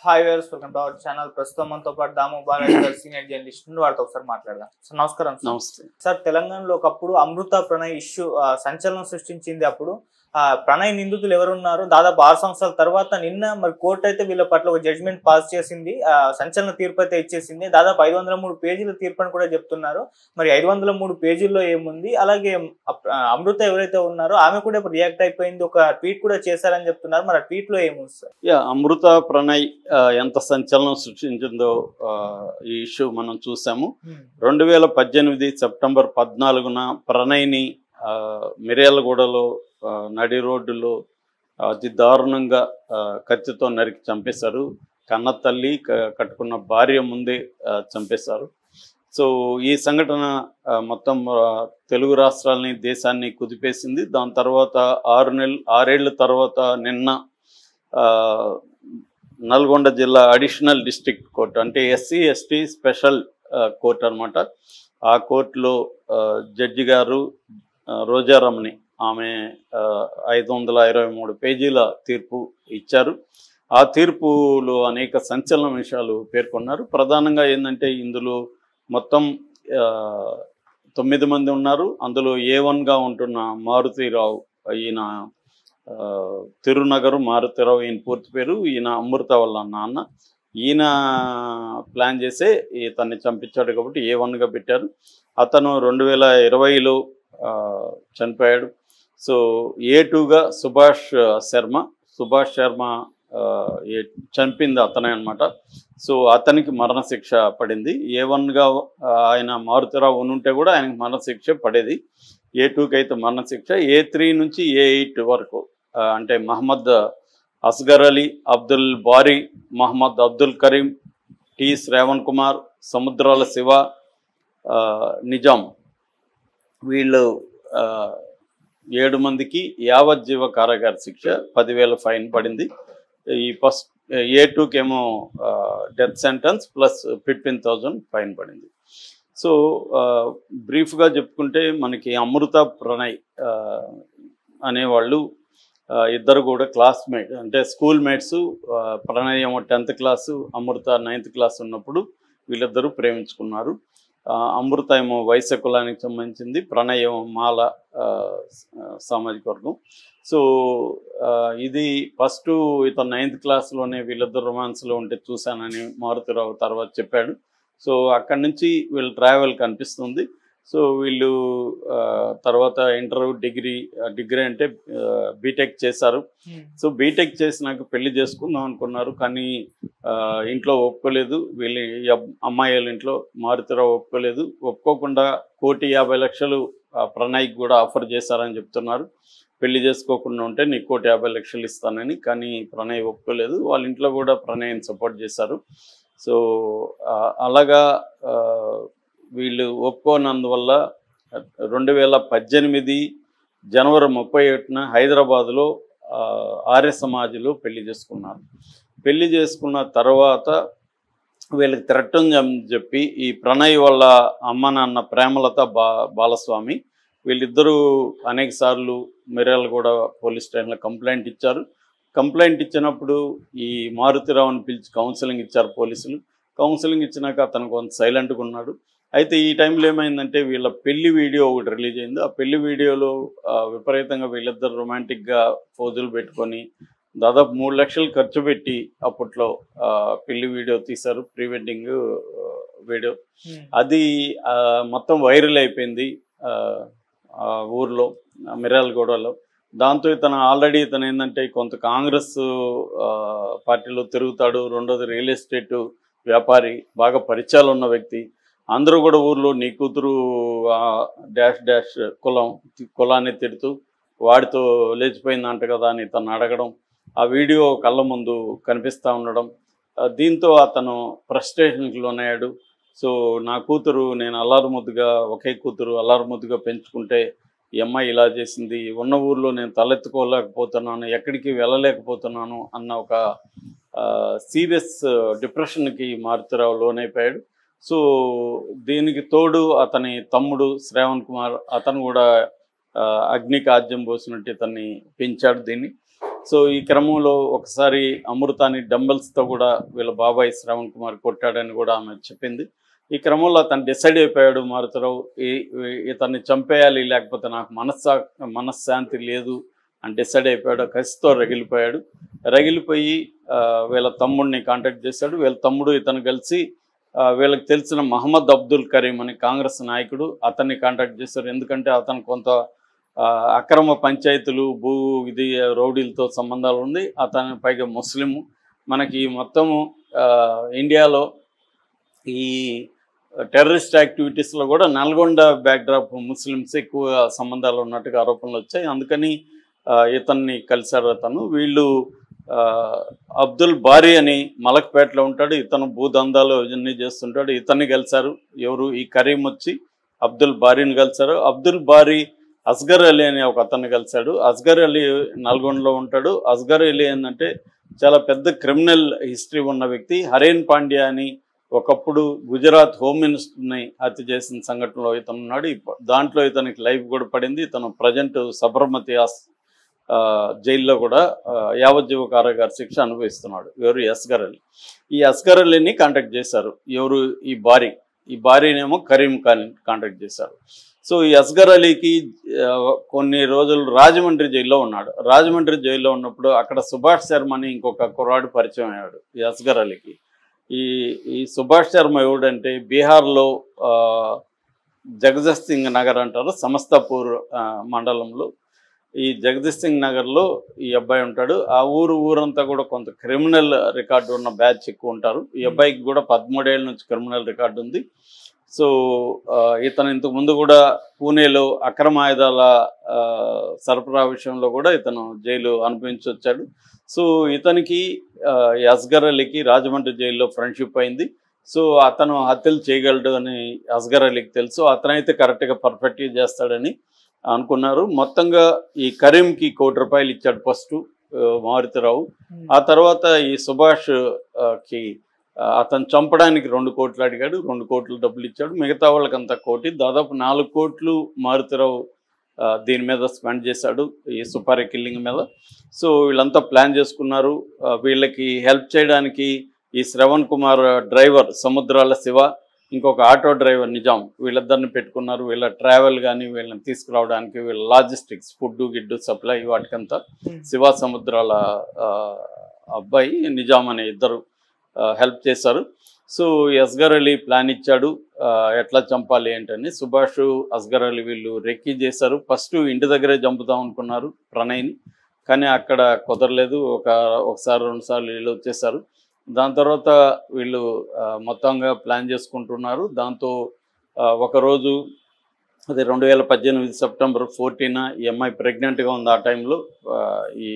Hi viewers, welcome to our channel. ప్రస్తుతం మనతో పాటు దాము బాలాజీ గారు సీనియర్ జర్నలిస్ట్, వారితో ఒకసారి మాట్లాడదాం. సార్ నమస్కారం. నమస్తే సార్, తెలంగాణలో ఒకప్పుడు అమృత ప్రణయ్ ఇష్యూ సంచలనం సృష్టించింది. అప్పుడు ప్రణయ్ నిందితులు ఎవరున్నారు, దాదాపు 6 సంవత్సరాల తర్వాత నిన్న మరి కోర్టు అయితే వీళ్ళ పట్ల ఒక జడ్జిమెంట్ పాస్ చేసింది. సంచలన తీర్పు అయితే ఇచ్చేసింది. దాదాపు 503 పేజీల తీర్పు అని కూడా చెప్తున్నారు. మరి 503 పేజీల్లో ఏముంది? అలాగే అమృత ఎవరైతే ఉన్నారో ఆమె కూడా ఇప్పుడు రియాక్ట్ అయిపోయింది, ఒక ట్వీట్ కూడా చేశారని చెప్తున్నారు. మరి ఆ ట్వీట్ లో ఏముంది సార్? అమృత ప్రణయ్ ఎంత సంచలనం సృష్టించిందో ఈ ఇష్యూ మనం చూసాము. 2018 సెప్టెంబర్ 14న ప్రణయ్ని మిర్యాలగూడలో నడి రోడ్డులో అతి దారుణంగా కత్తితో నరికి చంపేశారు. కన్న తల్లి కట్టుకున్న భార్య ముందే చంపేశారు. సో ఈ సంఘటన మొత్తం తెలుగు రాష్ట్రాలని దేశాన్ని కుదిపేసింది. దాని తర్వాత 6 ఏళ్ల తర్వాత నిన్న నల్గొండ జిల్లా అడిషనల్ డిస్ట్రిక్ట్ కోర్టు, అంటే ఎస్సీ ఎస్టీ స్పెషల్ కోర్టు అనమాట. ఆ కోర్టులో జడ్జి గారు రోజారమణి ఆమె 523 పేజీల తీర్పు ఇచ్చారు. ఆ తీర్పులో అనేక సంచలన విషయాలు పేర్కొన్నారు. ప్రధానంగా ఏంటంటే ఇందులో మొత్తం 9 మంది ఉన్నారు. అందులో A1గా ఉంటున్న మారుతీరావు, ఈయన తిరునగరు మారుతీరావు ఈయన పూర్తి పేరు. ఈయన అమృత వాళ్ళ నాన్న. ఈయన ప్లాన్ చేసే ఇతన్ని చంపించాడు కాబట్టి A1గా పెట్టారు. అతను 2020లో చనిపోయాడు. సో A2గా సుభాష్ శర్మ చంపింది అతనే అనమాట. సో అతనికి మరణశిక్ష పడింది. A1గా ఆయన మారుతీరావు ఉంటే కూడా ఆయనకి మరణశిక్ష పడేది. A2కి అయితే మరణశిక్ష. A3 నుంచి A8 వరకు అంటే మహమ్మద్ అస్గర్ అలీ, అబ్దుల్ బారీ, మహమ్మద్ అబ్దుల్ కరీం, టి శ్రావణ్ కుమార్, సముద్రాల శివ, నిజాం, వీళ్ళు 7 మందికి యావజ్జీవ కారాగార శిక్ష, 10,000 ఫైన్ పడింది. ఈ ఫస్ట్ A2కి ఏమో డెత్ సెంటెన్స్ ప్లస్ 15,000 ఫైన్ పడింది. సో బ్రీఫ్గా చెప్పుకుంటే మనకి అమృత ప్రణయ్ అనేవాళ్ళు ఇద్దరు కూడా క్లాస్మేట్, అంటే స్కూల్ మేట్స్. ప్రణయ్ ఏమో 10th క్లాసు, అమృత 9th క్లాస్ ఉన్నప్పుడు వీళ్ళిద్దరూ ప్రేమించుకున్నారు. అమృత ఏమో వైశ్య కులానికి సంబంధించింది, ప్రణయ్ ఏమో మాల సామాజిక వర్గం. సో ఇది ఫస్ట్ ఇతను 9th క్లాస్లోనే వీళ్ళిద్దరు రొమాన్స్లో ఉంటే చూశానని మారుతీరావు తర్వాత చెప్పాడు. సో అక్కడి నుంచి వీళ్ళు ట్రావెల్ కనిపిస్తుంది. సో వీళ్ళు తర్వాత ఇంటర్ డిగ్రీ అంటే బీటెక్ చేశారు. సో బీటెక్ చేసినాక పెళ్లి చేసుకుందాం అనుకున్నారు, కానీ ఇంట్లో ఒప్పుకోలేదు. వీళ్ళ అమ్మాయిల ఇంట్లో మారుతీరావు ఒప్పుకోలేదు. ఒప్పుకోకుండా 1,50,00,000 ప్రణయ్కి కూడా ఆఫర్ చేశారని చెప్తున్నారు. పెళ్లి చేసుకోకుండా ఉంటే నీకు 1,50,00,000 ఇస్తానని. కానీ ప్రణయ్ ఒప్పుకోలేదు. వాళ్ళ ఇంట్లో కూడా ప్రణయ్ని సపోర్ట్ చేశారు. సో అలాగా వీళ్ళు ఒప్పుకోనందువల్ల 2018 జనవరి 31న హైదరాబాదులో ఆర్య సమాజ్లో పెళ్లి చేసుకున్నారు. పెళ్లి చేసుకున్న తర్వాత వీళ్ళకి తిరట్టని చెప్పి ఈ ప్రణయ్ వాళ్ళ అమ్మ నాన్న ప్రేమలత బాలస్వామి వీళ్ళిద్దరూ అనేక సార్లు మిర్యాలగూడ పోలీస్ స్టేషన్లో కంప్లైంట్ ఇచ్చారు. కంప్లైంట్ ఇచ్చినప్పుడు ఈ మారుతీరావుని పిలిచి కౌన్సిలింగ్ ఇచ్చారు పోలీసులు. కౌన్సిలింగ్ ఇచ్చినాక అతను కొంత సైలెంట్గా ఉన్నాడు. అయితే ఈ టైంలో ఏమైందంటే వీళ్ళ పెళ్లి వీడియో ఒకటి రిలీజ్ అయింది. ఆ పెళ్లి వీడియోలో విపరీతంగా వీళ్ళిద్దరు రొమాంటిక్గా పోజులు పెట్టుకొని దాదాపు 3 లక్షలు ఖర్చు పెట్టి అప్పట్లో పెళ్లి వీడియో తీశారు, ప్రీ వెడ్డింగ్ వీడియో. అది మొత్తం వైరల్ అయిపోయింది ఊర్లో, మిర్యాలగూడలో. దాంతో ఇతను ఏంటంటే కొంత కాంగ్రెస్ పార్టీలో తిరుగుతాడు. రెండోది రియల్ ఎస్టేట్ వ్యాపారి, బాగా పరిచయాలు ఉన్న వ్యక్తి. అందరూ కూడా ఊర్లో నీ కూతురు డాష్ కులాన్ని తిడుతూ వాడితో లేచిపోయిందంట కదా అని తను అడగడం, ఆ వీడియో కళ్ళ ముందు కనిపిస్తూ ఉండడం, దీంతో అతను ఫ్రస్ట్రేషన్కి లోనయ్యాడు. సో నా కూతురు, నేను ఒకే కూతురు అల్లారుముద్దుగా పెంచుకుంటే ఈ అమ్మాయి ఇలా చేసింది, ఉన్న ఊర్లో నేను తలెత్తుకోలేకపోతున్నాను, ఎక్కడికి వెళ్ళలేకపోతున్నాను అన్న ఒక సీరియస్ డిప్రెషన్కి మారుతీరావు లోనైపోయాడు. సో దీనికి తోడు అతని తమ్ముడు శ్రావణ్ కుమార్, అతను కూడా అగ్నికి ఆజ్యం పోసినట్టు ఇతన్ని పెంచాడు దీన్ని. సో ఈ క్రమంలో ఒకసారి అమృతాని డంబెల్స్తో కూడా వీళ్ళ బాబాయ్ శ్రవణ్ కుమార్ కొట్టాడని కూడా ఆమె చెప్పింది. ఈ క్రమంలో అతను డిసైడ్ అయిపోయాడు మారుతిరావు, ఇతన్ని చంపేయాలి లేకపోతే నాకు మనశ్శాంతి లేదు అని డిసైడ్ అయిపోయాడు. కసితో రగిలిపోయి వీళ్ళ తమ్ముడిని కాంటాక్ట్ చేశాడు. వీళ్ళ తమ్ముడు ఇతను కలిసి వీళ్ళకి తెలిసిన మహమ్మద్ అబ్దుల్ కరీం అని కాంగ్రెస్ నాయకుడు, అతన్ని కాంటాక్ట్ చేశారు. ఎందుకంటే అతను కొంత అక్రమ పంచాయతీలు రౌడీలతో సంబంధాలు ఉంది. అతని పైగా ముస్లిము. మనకి మొత్తము ఇండియాలో ఈ టెర్రరిస్ట్ యాక్టివిటీస్లో కూడా నల్గొండ బ్యాక్డ్రాప్ ముస్లిమ్స్ ఎక్కువ సంబంధాలు ఉన్నట్టుగా ఆరోపణలు వచ్చాయి. అందుకని ఇతన్ని కలిశారు. వీళ్ళు అబ్దుల్ బారీ అని మలక్పేటలో ఉంటాడు. ఇతను భూదందాలు ఇవన్నీ చేస్తుంటాడు. ఇతన్ని కలిశారు. ఎవరు? ఈ కరీం వచ్చి అబ్దుల్ బారీని కలిశారు. అబ్దుల్ బారీ అస్గర్ అలీ అని ఒక అతన్ని కలిశాడు. అస్గర్ అలీ నల్గొండలో ఉంటాడు. అస్గర్ అలీ ఏంటంటే చాలా పెద్ద క్రిమినల్ హిస్టరీ ఉన్న వ్యక్తి. హరేన్ పాండ్యా అని ఒకప్పుడు గుజరాత్ హోమ్ మినిస్టర్ని హత్య చేసిన సంఘటనలో ఇతను ఉన్నాడు. దాంట్లో ఇతనికి లైఫ్ కూడా పడింది. ఇతను ప్రజెంట్ సబర్మతి జైల్లో కూడా యావజ్జీవ కారాగార శిక్ష అనుభవిస్తున్నాడు. ఎవరు? అస్గర్ అలీ. ఈ అస్గర్ అలీని కాంటాక్ట్ చేశారు. ఎవరు? ఈ భార్యనేమో కరీం ఖాన్ కాంటాక్ట్ చేశారు. సో ఈ అస్గర్ అలీకి కొన్ని రోజులు రాజమండ్రి జైల్లో ఉన్నాడు. రాజమండ్రి జైల్లో ఉన్నప్పుడు అక్కడ సుభాష్ శర్మ అని ఇంకొక కుర్రాడు పరిచయం అయ్యాడు ఈ అస్గర్ అలీకి. ఈ సుభాష్ శర్మ ఎవడంటే బీహార్లో జగదీష్ సింగ్ నగర్ అంటారు, సమస్తాపూర్ మండలంలో. ఈ జగదీష్ సింగ్ నగర్లో ఈ అబ్బాయి ఉంటాడు. ఆ ఊరంతా కూడా కొంత క్రిమినల్ రికార్డు ఉన్న బ్యాచ్ ఎక్కువ ఉంటారు. ఈ అబ్బాయికి కూడా 13 ఏళ్ళ నుంచి క్రిమినల్ రికార్డు ఉంది. సో ఇతను ఇంతకు ముందు కూడా పూణేలో అక్రమ ఆయుధాల సరఫరా విషయంలో కూడా ఇతను జైలు అనుభవించి వచ్చాడు. సో ఇతనికి అస్గర్ అలీకి రాజమండ్రి జైల్లో ఫ్రెండ్షిప్ అయింది. సో అతను హత్యలు చేయగలడు అని అస్గర్ అలీకి తెలుసు. అతనైతే కరెక్ట్గా పర్ఫెక్ట్గా చేస్తాడని అనుకున్నారు. మొత్తంగా ఈ కరీంకి ₹1 కోటి ఇచ్చాడు ఫస్ట్ మారుతిరావు. ఆ తర్వాత ఈ సుభాష్ కి అతను చంపడానికి 2 కోట్లు అడిగాడు. 2 కోట్లు డబ్బులు ఇచ్చాడు. మిగతా వాళ్ళకంతా కోటి, దాదాపు 4 కోట్లు మారుతిరావు దీని మీద స్పెండ్ చేశాడు, ఈ సుపారీ కిల్లింగ్ మీద. సో వీళ్ళంతా ప్లాన్ చేసుకున్నారు. వీళ్ళకి హెల్ప్ చేయడానికి ఈ శ్రవణ్ కుమార్ డ్రైవర్ సముద్రాల శివ, ఇంకొక ఆటో డ్రైవర్ నిజాం, వీళ్ళిద్దరిని పెట్టుకున్నారు. వీళ్ళ ట్రావెల్ కానీ వీళ్ళని తీసుకురావడానికి, వీళ్ళ లాజిస్టిక్స్, గిడ్డు సప్లై వాటికంతా శివ సముద్రాల అబ్బాయి నిజాం అనే ఇద్దరు హెల్ప్ చేశారు. సో అస్గర్ అలీ ప్లాన్ ఇచ్చాడు ఎట్లా చంపాలి ఏంటని. సుభాష్, అస్గర్ అలీ వీళ్ళు రెక్కీ చేశారు. ఫస్ట్ ఇంటి దగ్గరే చంపుదాం అనుకున్నారు ప్రణయ్ని, కానీ అక్కడ కుదరలేదు. ఒకసారి 2 సార్లు వీళ్ళు వచ్చేసారు. దాని తర్వాత వీళ్ళు మొత్తంగా ప్లాన్ చేసుకుంటున్నారు. దాంతో ఒకరోజు అది 2018 సెప్టెంబర్ 14 ఈ అమ్మాయి ప్రెగ్నెంట్గా ఉంది. ఆ టైంలో ఈ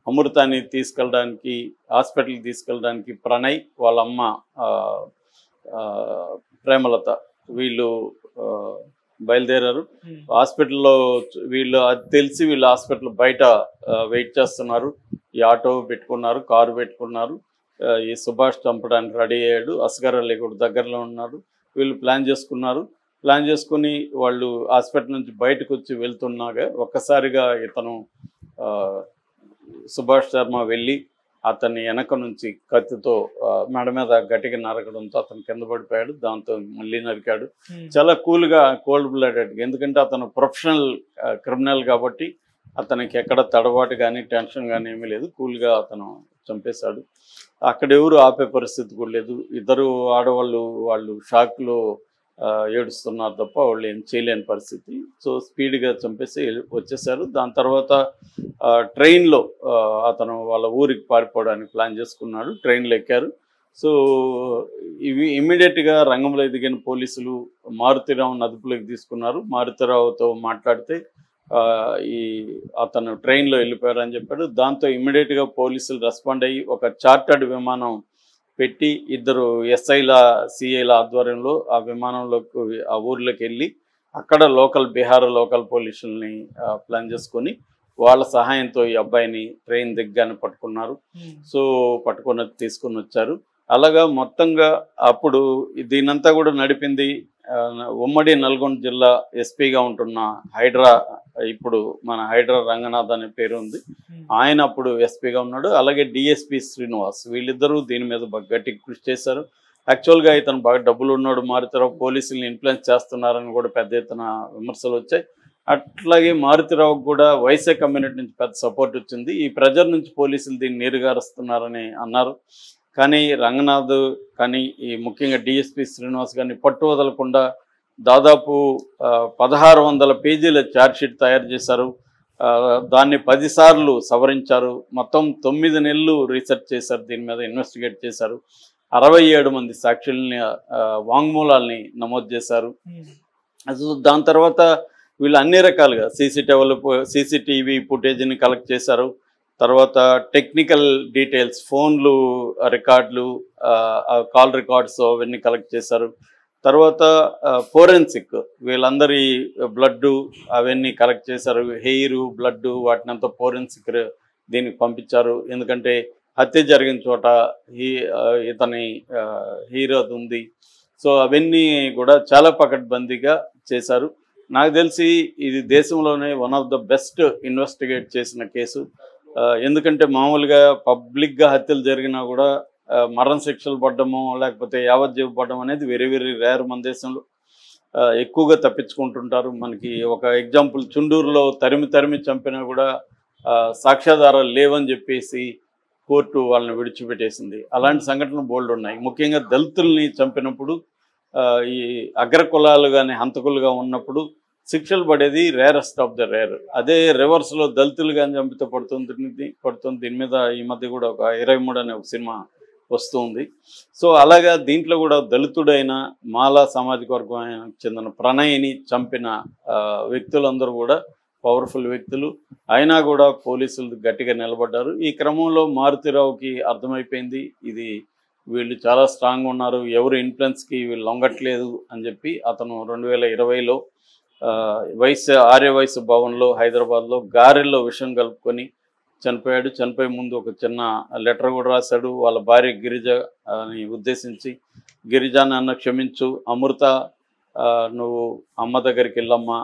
అమృతాన్ని తీసుకెళ్ళడానికి, హాస్పిటల్కి తీసుకెళ్ళడానికి ప్రణయ్, వాళ్ళ అమ్మ ప్రేమలత వీళ్ళు బయలుదేరారు. హాస్పిటల్లో వీళ్ళు అది తెలిసి వీళ్ళు హాస్పిటల్ బయట వెయిట్ చేస్తున్నారు. ఈ ఆటో పెట్టుకున్నారు, కారు పెట్టుకున్నారు. ఈ సుభాష్ చంపడానికి రెడీ అయ్యాడు. అస్గర్ అలీ కూడా దగ్గరలో ఉన్నారు. వీళ్ళు ప్లాన్ చేసుకున్నారు. ప్లాన్ చేసుకుని వాళ్ళు హాస్పిటల్ నుంచి బయటకు వచ్చి వెళ్తున్నాగా ఒక్కసారిగా ఇతను సుభాష్ శర్మ వెళ్ళి అతన్ని వెనక నుంచి కత్తితో మెడ మీద గట్టిగా నరకడంతో అతను కింద పడిపోయాడు. దాంతో మళ్ళీ నరికాడు. చాలా కూల్గా, కోల్డ్ బ్లడెడ్గా, ఎందుకంటే అతను ప్రొఫెషనల్ క్రిమినల్ కాబట్టి అతనికి ఎక్కడ తడబాటు కానీ టెన్షన్ కానీ ఏమీ లేదు. కూల్గా అతను చంపేశాడు. అక్కడ ఎవరు ఆపే పరిస్థితి కూడా లేదు. ఇద్దరు ఆడవాళ్ళు వాళ్ళు షాక్లో ఏడుస్తున్నారు తప్ప వాళ్ళు ఏం చేయలేని పరిస్థితి. సో స్పీడ్గా చంపేసి వచ్చేసారు. దాని తర్వాత ట్రైన్లో అతను వాళ్ళ ఊరికి పారిపోవడానికి ప్లాన్ చేసుకున్నాడు. ట్రైన్లో ఎక్కారు. సో ఇవి ఇమ్మీడియట్గా రంగంలో ఎదిగిన పోలీసులు మారుతిరావును అదుపులోకి తీసుకున్నారు. మారుతిరావుతో మాట్లాడితే అతను ట్రైన్లో వెళ్ళిపోయారని చెప్పాడు. దాంతో ఇమ్మీడియట్గా పోలీసులు రెస్పాండ్ అయ్యి ఒక చార్టర్డ్ విమానం పెట్టి ఇద్దరు ఎస్ఐల సిఐల ఆధ్వర్యంలో ఆ విమానంలోకి ఆ ఊర్లోకి వెళ్ళి అక్కడ బీహార్ లోకల్ పోలీసుల్ని ప్లాన్ చేసుకొని వాళ్ళ సహాయంతో ఈ అబ్బాయిని ట్రైన్ దిగ్గానే పట్టుకున్నారు. సో తీసుకొని వచ్చారు. అలాగా మొత్తంగా అప్పుడు దీనంతా కూడా నడిపింది ఉమ్మడి నల్గొండ జిల్లా ఎస్పీగా ఉంటున్న హైడ్రా, ఇప్పుడు మన హైడ్రా రంగనాథ్ అనే పేరు ఉంది, ఆయన అప్పుడు ఎస్పీగా ఉన్నాడు. అలాగే డిఎస్పి శ్రీనివాస్, వీళ్ళిద్దరూ దీని మీద గట్టి కృషి చేశారు. యాక్చువల్గా ఇతను బాగా డబ్బులు ఉన్నాడు, మారుతిరావు పోలీసుల్ని ఇన్ఫ్లుయెన్స్ చేస్తున్నారని కూడా పెద్ద ఎత్తున విమర్శలు వచ్చాయి. అట్లాగే మారుతిరావుకు కూడా వైసే కమ్యూనిటీ నుంచి పెద్ద సపోర్ట్ వచ్చింది. ఈ ప్రెజర్ నుంచి పోలీసులు దీన్ని నీరుగారుస్తున్నారని అన్నారు. కానీ రంగనాథ్ కానీ ఈ ముఖ్యంగా డిఎస్పి శ్రీనివాస్ కానీ పట్టు వదలకుండా దాదాపు 1600 పేజీల ఛార్జ్షీట్ తయారు చేశారు. దాన్ని 10 సార్లు సవరించారు. మొత్తం 9 నెలలు రీసెర్చ్ చేశారు, దీని మీద ఇన్వెస్టిగేట్ చేశారు. 67 మంది సాక్షుల్ని వాంగ్మూలాల్ని నమోదు చేశారు. దాని తర్వాత వీళ్ళు అన్ని రకాలుగా సీసీటీవీ ఫుటేజ్ని కలెక్ట్ చేశారు. తర్వాత టెక్నికల్ డీటెయిల్స్, ఫోన్లు రికార్డులు, కాల్ రికార్డ్స్ అవన్నీ కలెక్ట్ చేశారు. తర్వాత ఫోరెన్సిక్ వీళ్ళందరి బ్లడ్ అవన్నీ కలెక్ట్ చేశారు. హెయిర్, బ్లడ్ వాటిని అంతా ఫోరెన్సిక్ దీనికి పంపించారు. ఎందుకంటే హత్య జరిగిన చోట ఇతని హెయిర్ అది ఉంది. సో అవన్నీ కూడా చాలా పకడ్బందీగా చేశారు. నాకు తెలిసి ఇది దేశంలోనే one of the best investigate చేసిన కేసు. ఎందుకంటే మామూలుగా పబ్లిక్గా హత్యలు జరిగినా కూడా మరణ శిక్షలు పడ్డము లేకపోతే యావజ్జీవ పడ్డం అనేది వెరీ వెరీ రేర్ మన దేశంలో. ఎక్కువగా తప్పించుకుంటుంటారు. మనకి ఒక ఎగ్జాంపుల్, చుండూరులో తరిమి చంపినా కూడా సాక్ష్యాధారాలు లేవని చెప్పేసి కోర్టు వాళ్ళని విడిచిపెట్టేసింది. అలాంటి సంఘటనలు బోల్డ్ ఉన్నాయి. ముఖ్యంగా దళితుల్ని చంపినప్పుడు, ఈ అగ్రకులాలు కానీ హంతకులుగా ఉన్నప్పుడు శిక్షలు పడేది రేరెస్ట్ ఆఫ్ ద రేర్. అదే రివర్స్లో దళితులు కానీ చంపితే పడుతుంది. దీని మీద ఈ మధ్య కూడా ఒక 23 అనే ఒక సినిమా వస్తుంది. సో అలాగా దీంట్లో కూడా దళితుడైన మాలా సామాజిక వర్గానికి చెందిన ప్రణయ్ని చంపిన వ్యక్తులందరూ కూడా పవర్ఫుల్ వ్యక్తులు. అయినా కూడా పోలీసులు గట్టిగా నిలబడ్డారు. ఈ క్రమంలో మారుతిరావుకి అర్థమైపోయింది ఇది వీళ్ళు చాలా స్ట్రాంగ్ ఉన్నారు, ఎవరు ఇన్ఫ్లుయెన్స్కి వీళ్ళు లొంగట్లేదు అని చెప్పి అతను 2020లో ఆర్య వయసు భవన్లో హైదరాబాద్లో గారెల్లో విషం కలుపుకొని చనిపోయాడు. చనిపోయే ముందు ఒక చిన్న లెటర్ కూడా రాశాడు వాళ్ళ భార్య గిరిజని ఉద్దేశించి. గిరిజ నన్ను క్షమించు, అమృత నువ్వు అమ్మ దగ్గరికి వెళ్ళమ్మా